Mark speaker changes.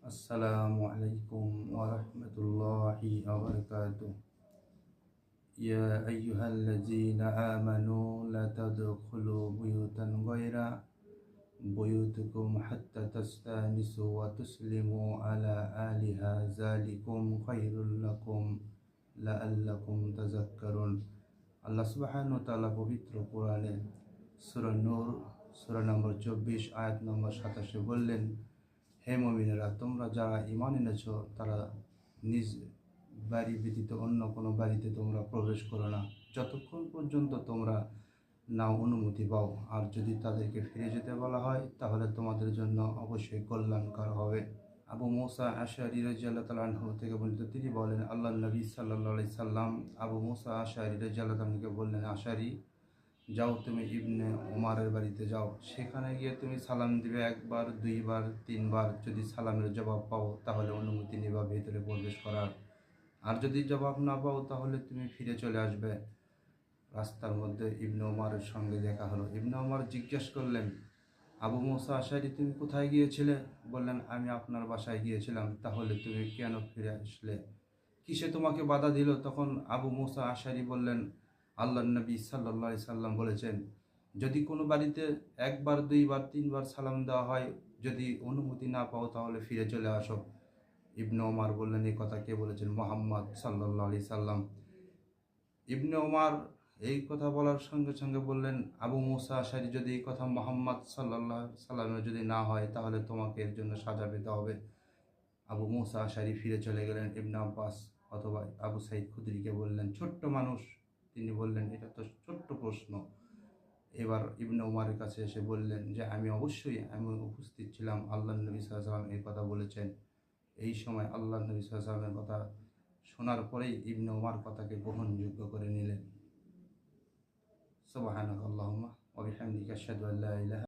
Speaker 1: السلام عليكم ورحمة الله وبركاته. يا أيها الذين آمنوا لا تدخلوا بيوتا غير بيوتكم حتى تستأنسوا وتسلموا على أهلها ذلكم خير لكم لعلكم تذكرون. আল্লাহ সুবহানাহু ওয়া তাআলা পবিত্র কোরআনে সূরা নূর সূরা নম্বর 24 আয়াত নম্বর 27 বললেন, হে মুমিনেরা, তোমরা যারা ঈমান এনেছ তারা নিজ বাড়ি ব্যতীত অন্য কোনো বাড়িতে তোমরা প্রবেশ করো না যতক্ষণ পর্যন্ত তোমরা না অনুমতি পাও। আর যদি তাদেরকে ফিরে যেতে বলা হয় তাহলে তোমাদের জন্য অবশ্যই কল্যাণকর হবে। আবু মুসা আশআরী রাদিয়াল্লাহু তাআলা আনহু থেকে বর্ণিত, তিনি বলেন, আল্লাহর নবী সাল্লাল্লাহু আলাইহি সাল্লাম আবু মুসা আশআরী রাদিয়াল্লাহু তাআলাকে বললেন, আশআরী, যাও তুমি ইবনে ওমরের বাড়িতে যাও, সেখানে গিয়ে তুমি সালাম দিবে একবার, দুইবার, তিনবার। যদি সালামের জবাব পাও তাহলে অনুমতি নেবা ভেতরে প্রবেশ করার, আর যদি জবাব না পাও তাহলে তুমি ফিরে চলে আসবে। রাস্তার মধ্যে ইবনে ওমরের সঙ্গে দেখা হলো। ইবনে ওমর জিজ্ঞেস করলেন, আবু মুসা আশআরী, তুমি কোথায় গিয়েছিলে? বললেন, আমি আপনার বাসায় গিয়েছিলাম। তাহলে তুমি কেন ফিরে আসলে? কিসে তোমাকে বাধা দিল? তখন আবু মুসা আশআরী বললেন, আল্লাহর নবী সাল্লাল্লাহু আলাইহি সাল্লাম বলেছেন, যদি কোনো বাড়িতে একবার, দুইবার, তিনবার সালাম দেওয়া হয়, যদি অনুমতি না পাও তাহলে ফিরে চলে আসো। ইবনে ওমর বললেন, এই কথা কে বলেছেন? মুহাম্মদ সাল্লাল্লাহু আলাইহি সাল্লাম। ইবনে ওমর এই কথা বলার সঙ্গে সঙ্গে বললেন, আবু মুসা আশআরী, যদি এই কথা মুহাম্মদ সাল্লাল্লাহু আলাইহি সাল্লামের যদি না হয় তাহলে তোমাকে এর জন্য সাজা পেতে হবে। আবু মুসা আশআরী ফিরে চলে গেলেন। ইবনে আব্বাস অথবা আবু সাঈদ খুদরীকে বললেন, ছোট্ট মানুষ, তিনি বললেন, এটা তো ছোট্ট প্রশ্ন। এবার ইবনে ওমরের কাছে এসে বললেন যে আমি উপস্থিত ছিলাম, আল্লাহর নবী সাল্লাল্লাহু আলাইহি ওয়াসাল্লাম এই কথা বলেছেন। এই সময় আল্লাহর নবী সাল্লাল্লাহু আলাইহি ওয়াসাল্লামের কথা শোনার পরেই ইবনে ওমর কথাকে গ্রহণযোগ্য করে নিলেন। সুবহানাকাল্লাহুম্মা ওয়া বিহামদিকা আশহাদু আল্লা ইলাহা